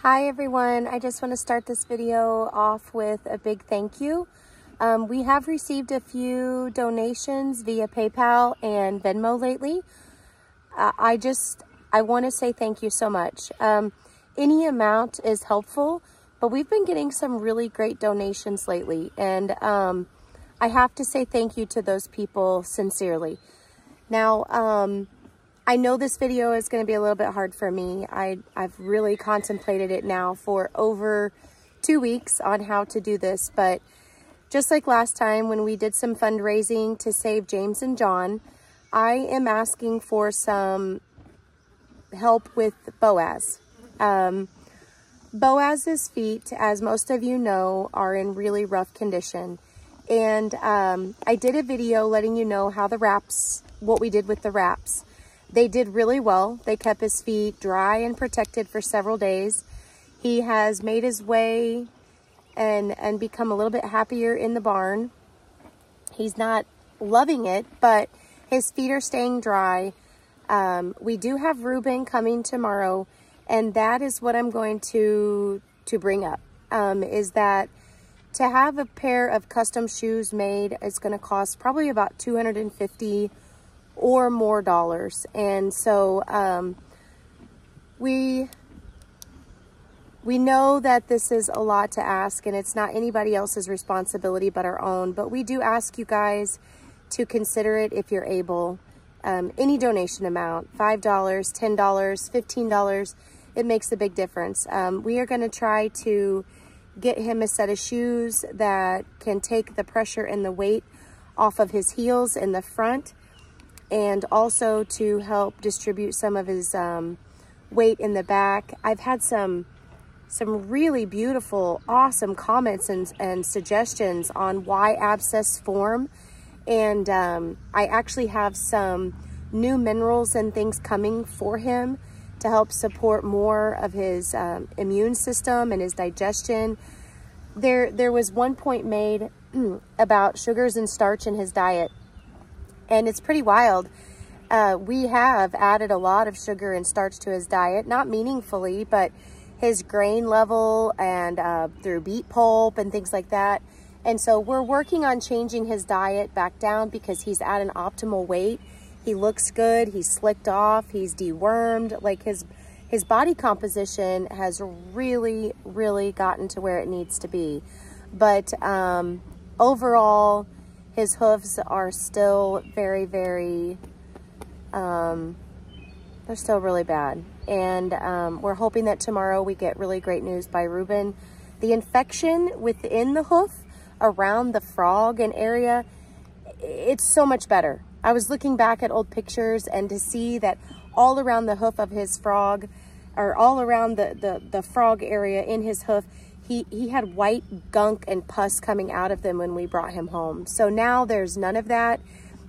Hi everyone, I just want to start this video off with a big thank you. We have received a few donations via PayPal and Venmo lately. I want to say thank you so much. Any amount is helpful, but we've been getting some really great donations lately, and I have to say thank you to those people sincerely. Now, I know this video is going to be a little bit hard for me. I've really contemplated it now for over 2 weeks on how to do this, but just like last time when we did some fundraising to save James and John, I am asking for some help with Boaz. Boaz's feet, as most of you know, are in really rough condition. And I did a video letting you know how what we did with the wraps. They did really well. They kept his feet dry and protected for several days. He has made his way and become a little bit happier in the barn. He's not loving it, but his feet are staying dry. We do have Reuben coming tomorrow, and that is what I'm going to bring up, is that to have a pair of custom shoes made is going to cost probably about $250 or more dollars. And so we know that this is a lot to ask, and it's not anybody else's responsibility but our own, but we do ask you guys to consider it if you're able. Any donation amount, $5, $10, $15, it makes a big difference. We are going to try to get him a set of shoes that can take the pressure and the weight off of his heels in the front, and also to help distribute some of his weight in the back. I've had some really beautiful, awesome comments and suggestions on why abscess form. And I actually have some new minerals and things coming for him to help support more of his immune system and his digestion. There was one point made about sugars and starch in his diet, and it's pretty wild. We have added a lot of sugar and starch to his diet, not meaningfully, but his grain level and through beet pulp and things like that. And so we're working on changing his diet back down because he's at an optimal weight. He looks good, he's slicked off, he's dewormed. Like his body composition has really, really gotten to where it needs to be. But overall, his hooves are still very, very, they're still really bad. And we're hoping that tomorrow we get really great news by Reuben. The infection within the hoof, around the frog and area, it's so much better. I was looking back at old pictures, and to see that all around the hoof of his frog, or all around the frog area in his hoof, he had white gunk and pus coming out of them when we brought him home. So now there's none of that.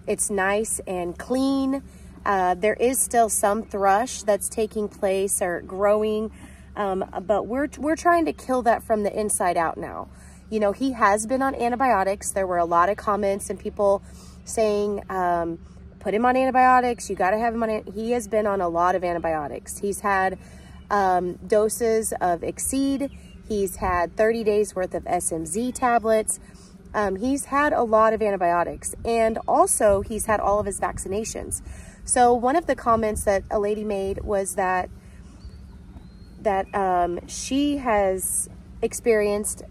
It's nice and clean. There is still some thrush that's taking place or growing, but we're trying to kill that from the inside out now. You know, he has been on antibiotics. There were a lot of comments and people saying, put him on antibiotics. You got to have him on. He has been on a lot of antibiotics. He's had doses of Exceed. He's had 30 days worth of SMZ tablets. He's had a lot of antibiotics, and also he's had all of his vaccinations. So one of the comments that a lady made was that she has experienced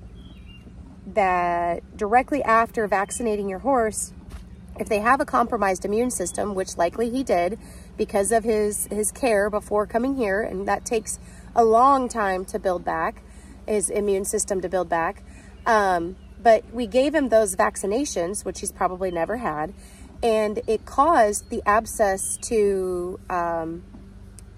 that directly after vaccinating your horse, if they have a compromised immune system, which likely he did because of his care before coming here, and that takes a long time to build back, his immune system to build back. But we gave him those vaccinations, which he's probably never had, and it caused the abscess to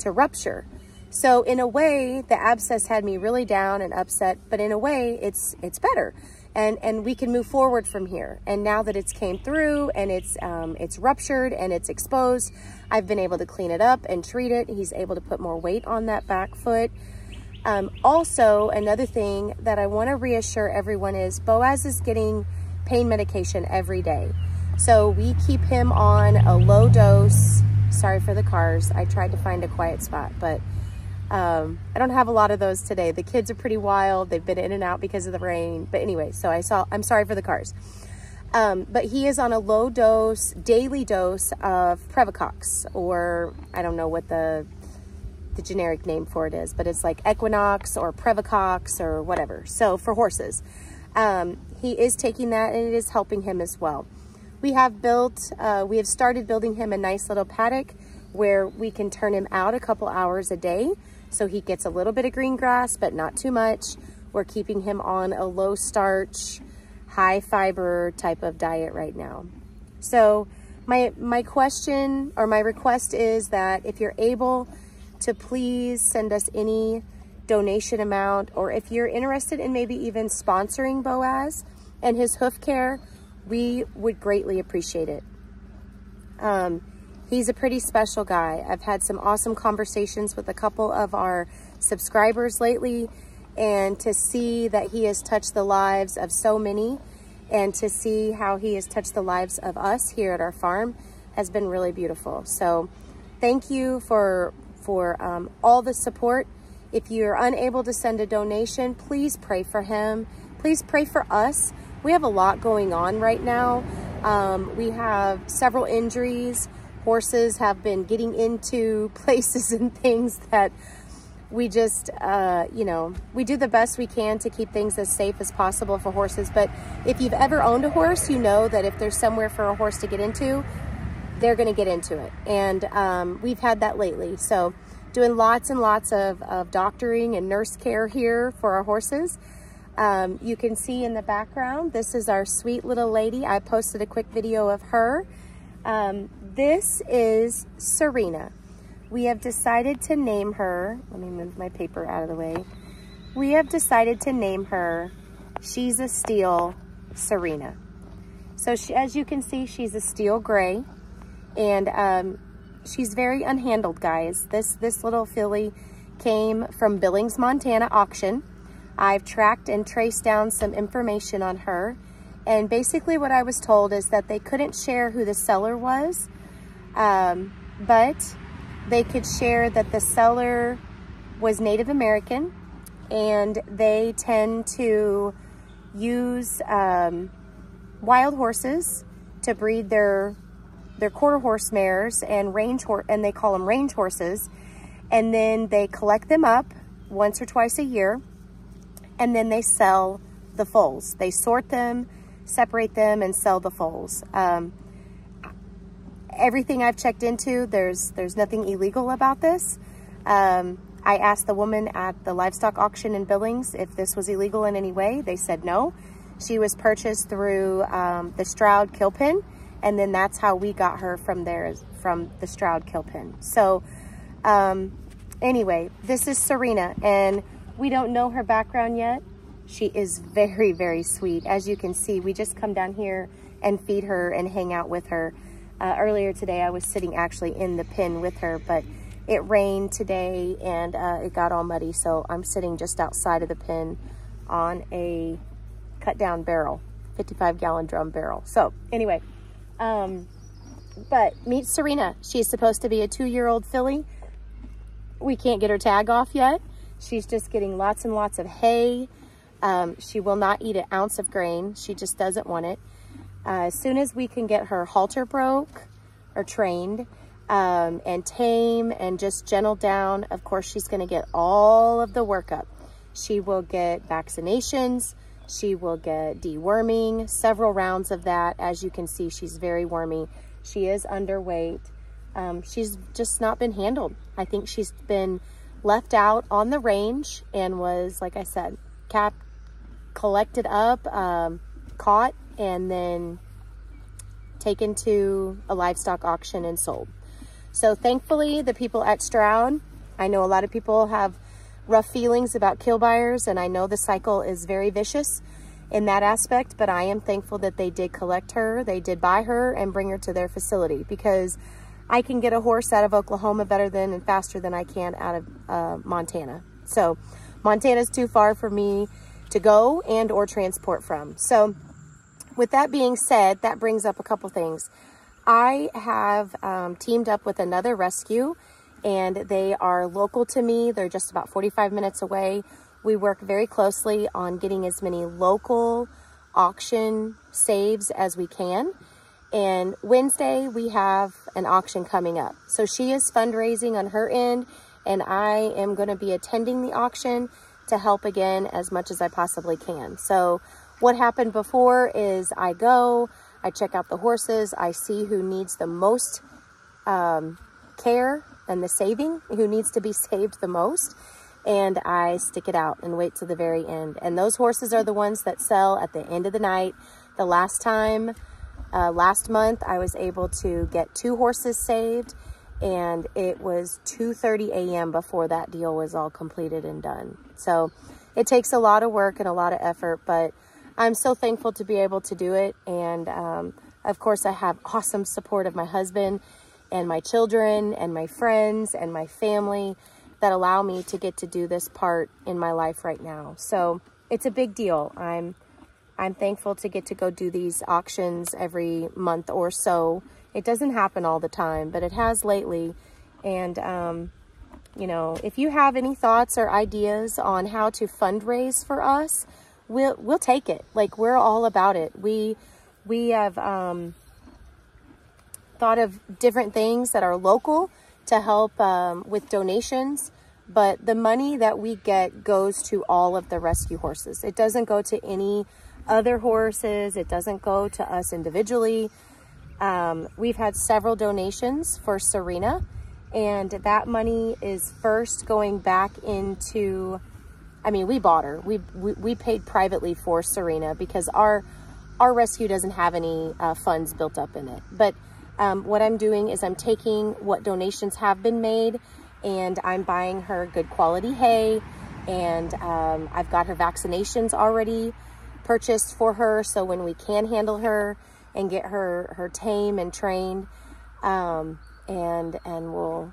rupture. So in a way, the abscess had me really down and upset, but in a way, it's better. And we can move forward from here. And now that it's came through and it's ruptured and it's exposed, I've been able to clean it up and treat it. He's able to put more weight on that back foot. Also, another thing that I want to reassure everyone is Boaz is getting pain medication every day. So we keep him on a low dose. Sorry for the cars. I tried to find a quiet spot, but I don't have a lot of those today. The kids are pretty wild. They've been in and out because of the rain. But anyway, so I'm sorry for the cars. But he is on a low dose, daily dose of Previcox, or I don't know what the generic name for it is, but it's like Equinox or Previcox or whatever. So for horses, he is taking that, and it is helping him as well. We have started building him a nice little paddock where we can turn him out a couple hours a day. So he gets a little bit of green grass, but not too much. We're keeping him on a low starch, high fiber type of diet right now. So my question or my request is that if you're able to please send us any donation amount, or if you're interested in maybe even sponsoring Boaz and his hoof care, we would greatly appreciate it. He's a pretty special guy. I've had some awesome conversations with a couple of our subscribers lately, and to see that he has touched the lives of so many, and to see how he has touched the lives of us here at our farm has been really beautiful. So thank you for all the support. If you're unable to send a donation, please pray for him. Please pray for us. We have a lot going on right now. We have several injuries. Horses have been getting into places and things that we just, you know, we do the best we can to keep things as safe as possible for horses. But if you've ever owned a horse, you know that if there's somewhere for a horse to get into, they're going to get into it. And we've had that lately. So doing lots and lots of doctoring and nurse care here for our horses. You can see in the background, this is our sweet little lady. I posted a quick video of her. This is Serena. We have decided to name her, let me move my paper out of the way. We have decided to name her She's a Steel Serena. So as you can see, she's a steel gray, and she's very unhandled, guys. This little filly came from Billings, Montana auction. I've tracked and traced down some information on her, and basically what I was told is that they couldn't share who the seller was, but they could share that the seller was Native American, and they tend to use wild horses to breed their quarter horse mares and and they call them range horses, and then they collect them up once or twice a year, and then they sell the foals. They sort them, separate them, and sell the foals. Everything I've checked into, there's nothing illegal about this. I asked the woman at the livestock auction in Billings if this was illegal in any way. They said no. She was purchased through the Stroud kill pen, and then that's how we got her from the Stroud kill pen. So anyway, this is Serena, and we don't know her background yet. She is very, very sweet. As you can see, we just come down here and feed her and hang out with her. Earlier today, I was sitting actually in the pen with her, but it rained today and it got all muddy. So I'm sitting just outside of the pen on a cut down barrel, 55-gallon drum barrel. So anyway, but meet Serena. She's supposed to be a 2-year-old filly. We can't get her tag off yet. She's just getting lots and lots of hay. She will not eat an ounce of grain. She just doesn't want it. As soon as we can get her halter broke or trained and tame and just gentle down, of course, she's going to get all of the workup. She will get vaccinations. She will get deworming, several rounds of that. As you can see, she's very wormy. She is underweight. She's just not been handled. I think she's been left out on the range and was, like I said, collected up, caught, and then taken to a livestock auction and sold. So thankfully, the people at Stroud, I know a lot of people have rough feelings about kill buyers, and I know the cycle is very vicious in that aspect, but I am thankful that they did collect her, they did buy her and bring her to their facility, because I can get a horse out of Oklahoma better than and faster than I can out of Montana. So Montana's too far for me to go and or transport from. So with that being said, that brings up a couple things. I have teamed up with another rescue, and they are local to me. They're just about 45 minutes away. We work very closely on getting as many local auction saves as we can. And Wednesday, we have an auction coming up. So she is fundraising on her end, and I am going to be attending the auction to help again as much as I possibly can. So what happened before is I go, I check out the horses, I see who needs the most care and the saving, who needs to be saved the most, and I stick it out and wait till the very end. And those horses are the ones that sell at the end of the night. The last time, last month, I was able to get 2 horses saved, and it was 2:30 a.m. before that deal was all completed and done. So it takes a lot of work and a lot of effort, but I'm so thankful to be able to do it. And of course, I have awesome support of my husband and my children and my friends and my family that allow me to get to do this part in my life right now. So it's a big deal. I'm thankful to get to go do these auctions every month or so. It doesn't happen all the time, but it has lately. And, you know, if you have any thoughts or ideas on how to fundraise for us, we'll take it. Like, we're all about it. We have thought of different things that are local to help with donations, but the money that we get goes to all of the rescue horses. It doesn't go to any other horses. It doesn't go to us individually. We've had several donations for Serena, and that money is first going back into, I mean, we bought her. We paid privately for Serena because our rescue doesn't have any funds built up in it. But what I'm doing is I'm taking what donations have been made, and I'm buying her good quality hay, and I've got her vaccinations already purchased for her, so when we can handle her and get her tame and trained, and we'll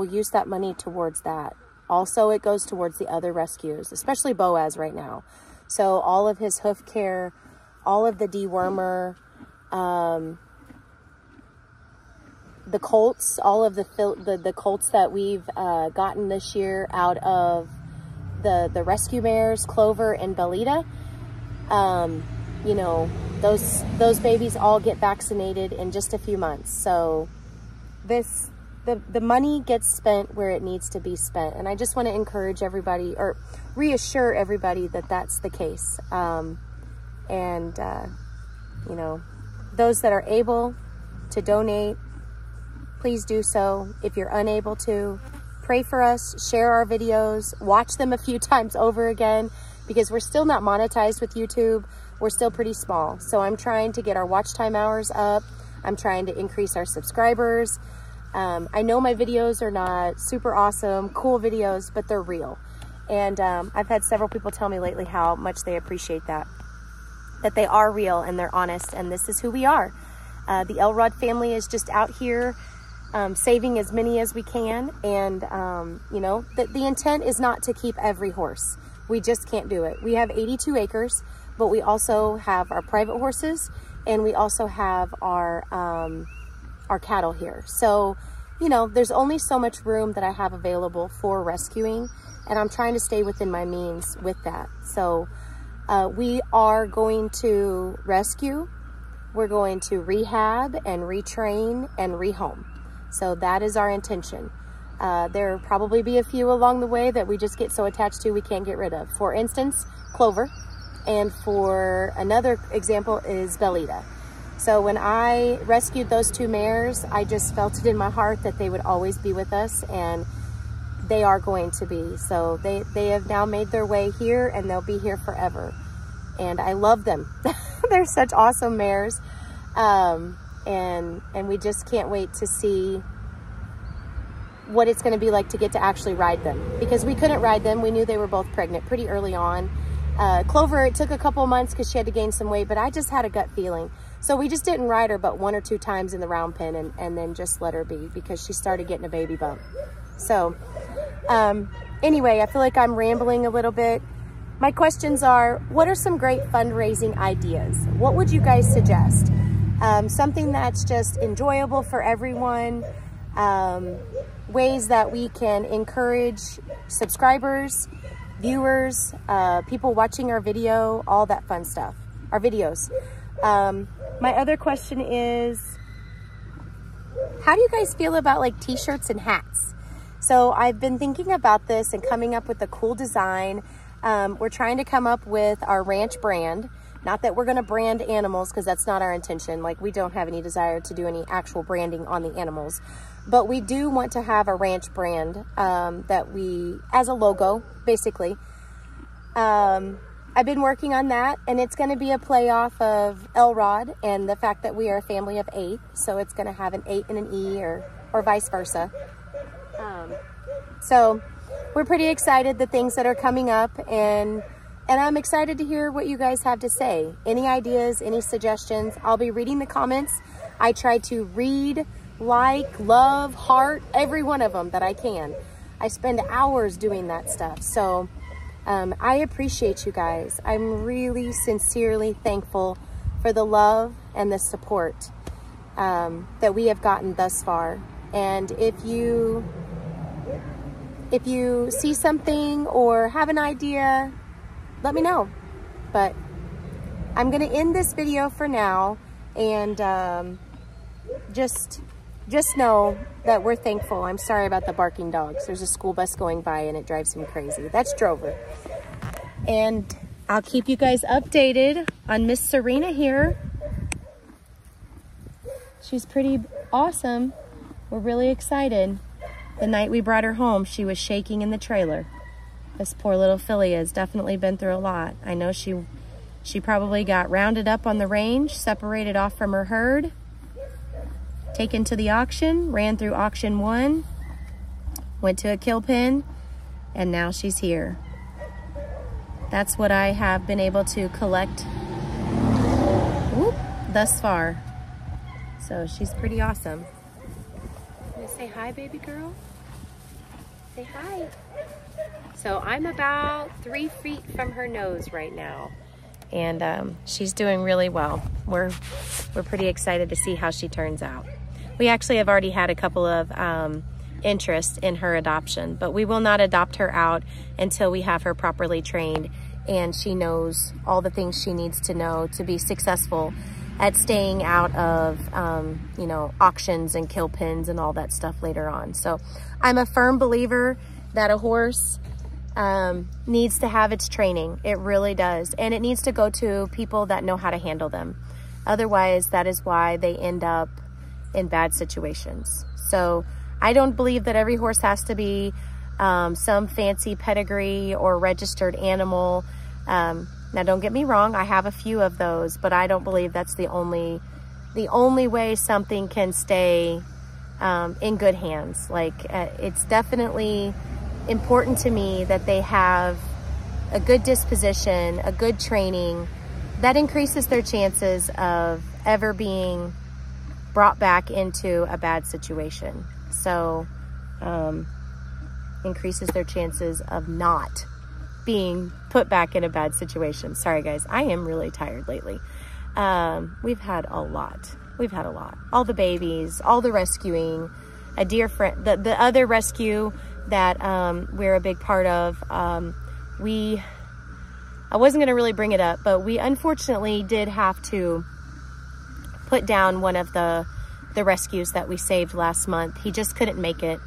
use that money towards that. Also, it goes towards the other rescues, especially Boaz right now. So all of his hoof care, all of the dewormer, the colts, all of the colts that we've gotten this year out of the rescue mares, Clover and Belita. You know, those babies all get vaccinated in just a few months. So the money gets spent where it needs to be spent. And I just want to encourage everybody, or reassure everybody, that that's the case. You know, those that are able to donate, please do so. If you're unable to, pray for us, share our videos, watch them a few times over again, because we're still not monetized with YouTube. We're still pretty small. So I'm trying to get our watch time hours up. I'm trying to increase our subscribers. I know my videos are not super awesome, cool videos, but they're real. And I've had several people tell me lately how much they appreciate that they are real and they're honest, and this is who we are. The Elrod family is just out here saving as many as we can. And, you know, the intent is not to keep every horse. We just can't do it. We have 82 acres, but we also have our private horses, and we also have our cattle here. So, you know, there's only so much room that I have available for rescuing, and I'm trying to stay within my means with that. So we are going to rescue, we're going to rehab and retrain and rehome. So that is our intention. There will probably be a few along the way that we just get so attached to we can't get rid of. For instance, Clover, and for another example is Belita. So when I rescued those 2 mares, I just felt it in my heart that they would always be with us, and they are going to be. So they have now made their way here, and they'll be here forever. And I love them. They're such awesome mares. And we just can't wait to see what it's going to be like to get to actually ride them, because we couldn't ride them. We knew they were both pregnant pretty early on. Clover, it took a couple months because she had to gain some weight, but I just had a gut feeling. So we just didn't ride her but 1 or 2 times in the round pen, and then just let her be because she started getting a baby bump. So anyway, I feel like I'm rambling a little bit. My questions are, what are some great fundraising ideas? What would you guys suggest? Something that's just enjoyable for everyone. ways that we can encourage subscribers, viewers, people watching our video, all that fun stuff, our videos. My other question is, how do you guys feel about like t-shirts and hats? So I've been thinking about this and coming up with a cool design. We're trying to come up with our ranch brand. Not that we're going to brand animals, because that's not our intention. Like, we don't have any desire to do any actual branding on the animals. But we do want to have a ranch brand that we, as a logo, basically. I've been working on that, and it's going to be a play off of Elrod and the fact that we are a family of 8. So it's going to have an 8 and an E, or vice versa. So we're pretty excited, the things that are coming up, and I'm excited to hear what you guys have to say. Any ideas, any suggestions? I'll be reading the comments. I try to read, like, love, heart, every one of them that I can. I spend hours doing that stuff. So I appreciate you guys. I'm really sincerely thankful for the love and the support that we have gotten thus far. And if you see something or have an idea, let me know. But I'm gonna end this video for now, and just know that we're thankful. I'm sorry about the barking dogs. There's a school bus going by and it drives me crazy. That's Drover. And I'll keep you guys updated on Miss Serena here. She's pretty awesome. We're really excited. The night we brought her home, she was shaking in the trailer. This poor little filly has definitely been through a lot. I know she probably got rounded up on the range, separated off from her herd, taken to the auction, ran through auction 1, went to a kill pen, and now she's here. That's what I have been able to collect thus far. So she's pretty awesome. Wanna say hi, baby girl? Say hi. So I'm about 3 feet from her nose right now, and she's doing really well. We're pretty excited to see how she turns out. We actually have already had a couple of interest in her adoption, but we will not adopt her out until we have her properly trained and she knows all the things she needs to know to be successful at staying out of, you know, auctions and kill pens and all that stuff later on. So I'm a firm believer that a horse needs to have its training. It really does. And it needs to go to people that know how to handle them. Otherwise, that is why they end up in bad situations. So I don't believe that every horse has to be some fancy pedigree or registered animal. Now, don't get me wrong, I have a few of those, but I don't believe that's the only way something can stay in good hands. Like, it's definitely important to me that they have a good disposition, a good training. That increases their chances of ever being brought back into a bad situation. So, increases their chances of not being put back in a bad situation. Sorry guys, I am really tired lately. We've had a lot. All the babies, all the rescuing, a dear friend, the other rescue that we're a big part of. I wasn't gonna really bring it up, but we unfortunately did have to put down one of the rescues that we saved last month. He just couldn't make it.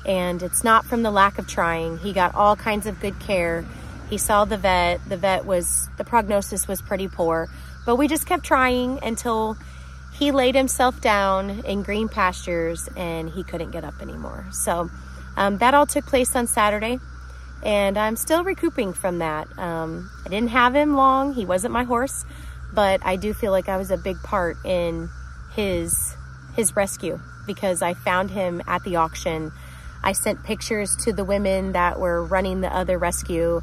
And it's not from the lack of trying. He got all kinds of good care. He saw the vet. The prognosis was pretty poor, but we just kept trying until he laid himself down in green pastures and he couldn't get up anymore. So that all took place on Saturday, and I'm still recouping from that. I didn't have him long. He wasn't my horse, but I do feel like I was a big part in his rescue because I found him at the auction. I sent pictures to the women that were running the other rescue.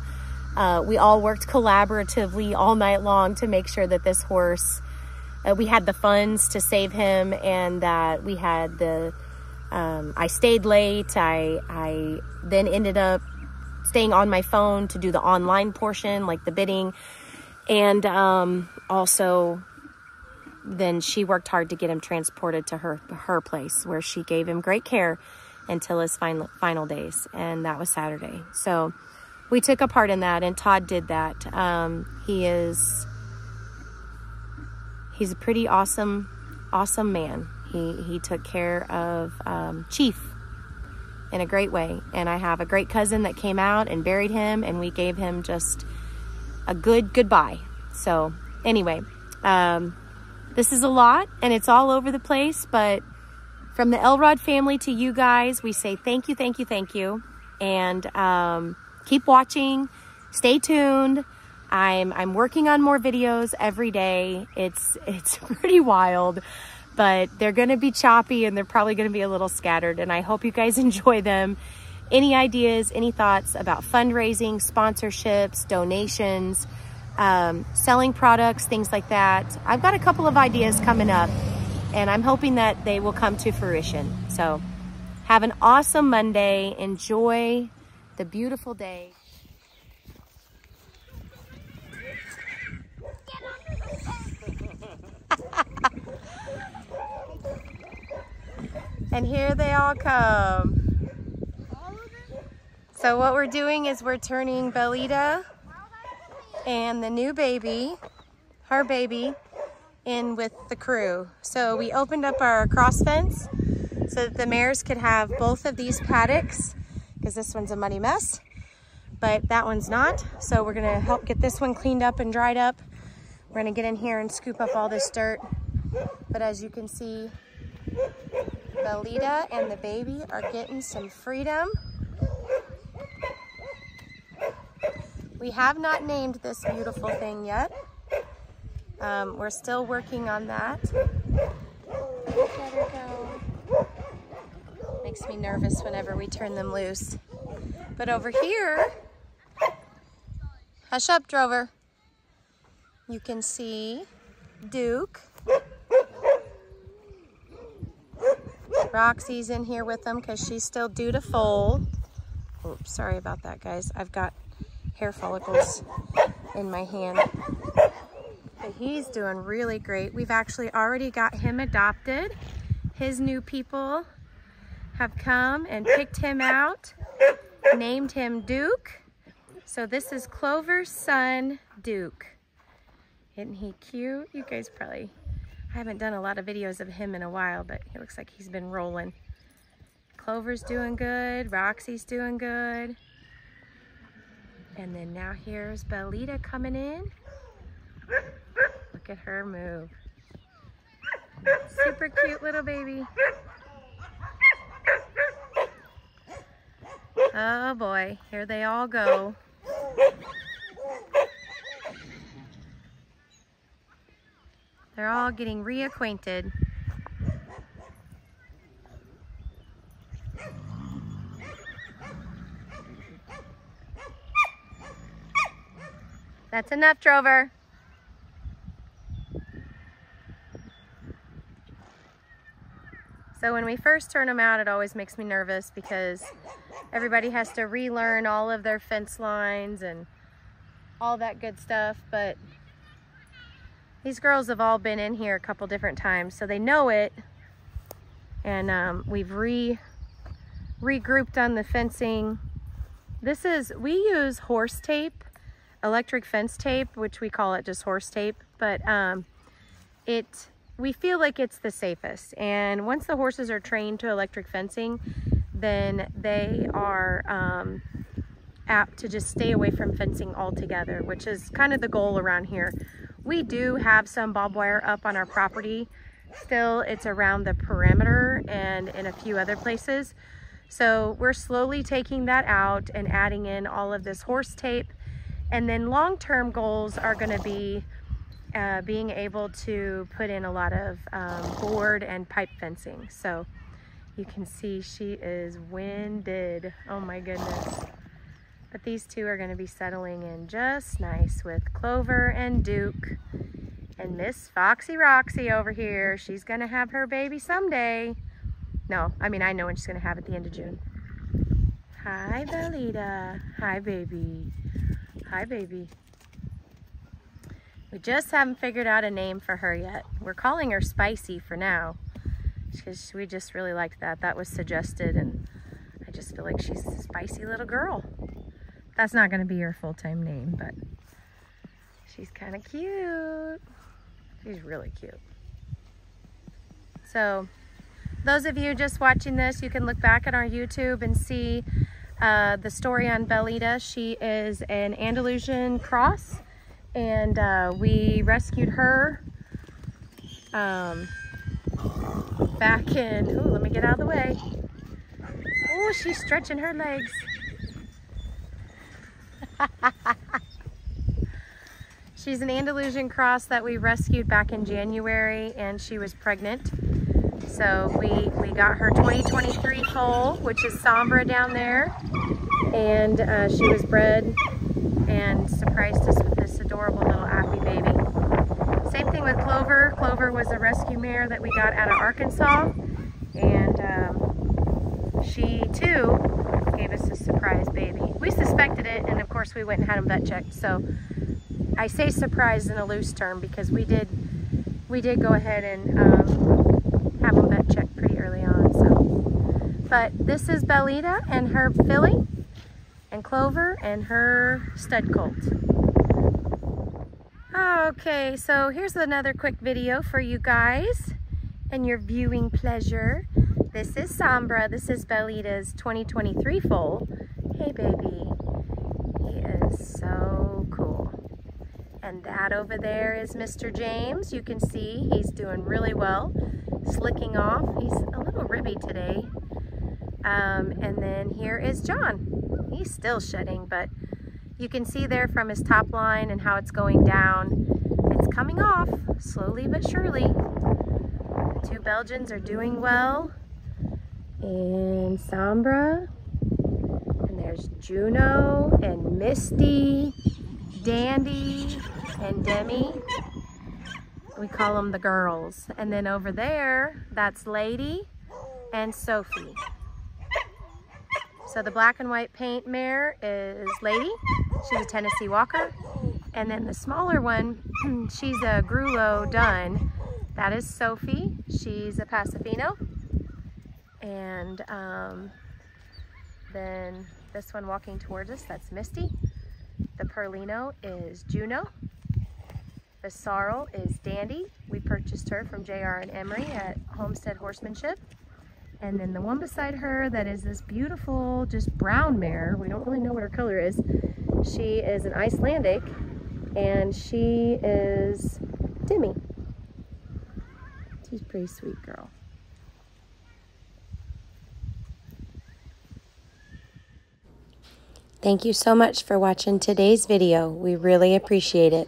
We all worked collaboratively all night long to make sure that this horse, we had the funds to save him, and that we had I stayed late. I then ended up staying on my phone to do the online portion, like the bidding. And also then she worked hard to get him transported to her place, where she gave him great care. until his final days, and that was Saturday. So we took a part in that, and Todd did that. He's a pretty awesome man. He took care of Chief in a great way, and I have a great cousin that came out and buried him, and we gave him just a good goodbye. So anyway, this is a lot, and it's all over the place, but from the Elrod family to you guys, we say thank you, thank you, thank you. And keep watching. Stay tuned. I'm working on more videos every day. It's pretty wild, but they're going to be choppy, and they're probably going to be a little scattered, and I hope you guys enjoy them. Any ideas, any thoughts about fundraising, sponsorships, donations, selling products, things like that? I've got a couple of ideas coming up, and I'm hoping that they will come to fruition. So have an awesome Monday. Enjoy the beautiful day. And here they all come. So what we're doing is we're turning Bellita and the new baby, her baby, in with the crew. So we opened up our cross fence so that the mares could have both of these paddocks, because this one's a muddy mess, but that one's not. So we're gonna help get this one cleaned up and dried up. We're gonna get in here and scoop up all this dirt. But as you can see, Bellita and the baby are getting some freedom. We have not named this beautiful thing yet. We're still working on that. Let her go. Makes me nervous whenever we turn them loose. But over here, hush up, Drover. You can see Duke. Roxy's in here with them because she's still due to foal. Oops, sorry about that, guys. I've got hair follicles in my hand. But he's doing really great. We've actually already got him adopted. His new people have come and picked him out, named him Duke. So this is Clover's son, Duke. Isn't he cute? You guys probably, I haven't done a lot of videos of him in a while, but he looks like he's been rolling. Clover's doing good. Roxy's doing good. And then now here's Bellita coming in. Look at her move. Super cute little baby. Oh boy, here they all go. They're all getting reacquainted. That's enough, Drover. So when we first turn them out, it always makes me nervous because everybody has to relearn all of their fence lines and all that good stuff. But these girls have all been in here a couple different times, so they know it. And we've regrouped on the fencing. We use horse tape, electric fence tape, which we call it just horse tape, but we feel like it's the safest. And once the horses are trained to electric fencing, then they are apt to just stay away from fencing altogether, which is kind of the goal around here. We do have some barbed wire up on our property. Still, it's around the perimeter and in a few other places. So we're slowly taking that out and adding in all of this horse tape. And then long-term goals are going to be being able to put in a lot of board and pipe fencing. So you can see she is winded. Oh my goodness. But these two are going to be settling in just nice with Clover and Duke. And Miss Foxy Roxy over here, she's going to have her baby someday. No, I mean, I know when she's going to have it at the end of June. Hi, Bellita. Hi, baby. Hi, baby. We just haven't figured out a name for her yet. We're calling her Spicy for now, because we just really liked that. That was suggested, and just feel like she's a spicy little girl. That's not going to be her full-time name, but she's kind of cute. She's really cute. So those of you just watching this, you can look back at our YouTube and see the story on Bellita. She is an Andalusian cross, and we rescued her back in, ooh, let me get out of the way. Oh, she's stretching her legs. She's an Andalusian cross that we rescued back in January, and she was pregnant. So we got her 2023 foal, which is Sombra down there, and she was bred and surprised us with this adorable little appy baby. Same thing with Clover. Clover was a rescue mare that we got out of Arkansas, and she too gave us a surprise baby. We suspected it, and of course we went and had them vet checked. So I say surprise in a loose term because we did go ahead and have them vet checked pretty early on. So, but this is Bellita and her filly, and Clover and her stud colt. Okay, so here's another quick video for you guys and your viewing pleasure. This is Sombra. This is Bellita's 2023 foal. Hey baby, he is so cool. And that over there is Mr. James. You can see he's doing really well, slicking off. He's a little ribby today. And then here is John. He's still shedding, but you can see there from his top line and how it's going down. It's coming off slowly but surely. The two Belgians are doing well. And Sombra. And there's Juno and Misty, Dandy, and Demi. We call them the girls. And then over there, that's Lady and Sophie. So the black and white paint mare is Lady. She's a Tennessee Walker. And then the smaller one, she's a Grulo Dun. That is Sophie. She's a Pasifino. And then this one walking towards us, that's Misty. The Perlino is Juno. The Sorrel is Dandy. We purchased her from JR and Emery at Homestead Horsemanship. And then the one beside her that is this beautiful, just brown mare, we don't really know what her color is. She is an Icelandic, and she is Demi. She's a pretty sweet girl. Thank you so much for watching today's video. We really appreciate it.